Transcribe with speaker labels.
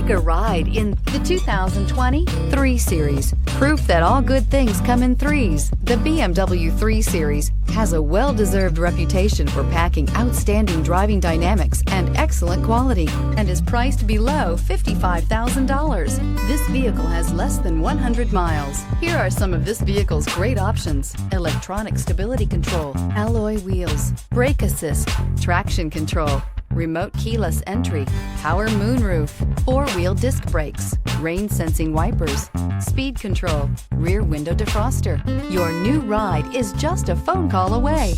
Speaker 1: Take a ride in the 2020 3 Series. Proof that all good things come in threes. The BMW 3 Series has a well-deserved reputation for packing outstanding driving dynamics and excellent quality, and is priced below $55,000. This vehicle has less than 100 miles. Here are some of this vehicle's great options: electronic stability control, alloy wheels, brake assist, traction control, remote keyless entry, power moonroof, 4-wheel disc brakes, rain sensing wipers, speed control, rear window defroster. Your new ride is just a phone call away.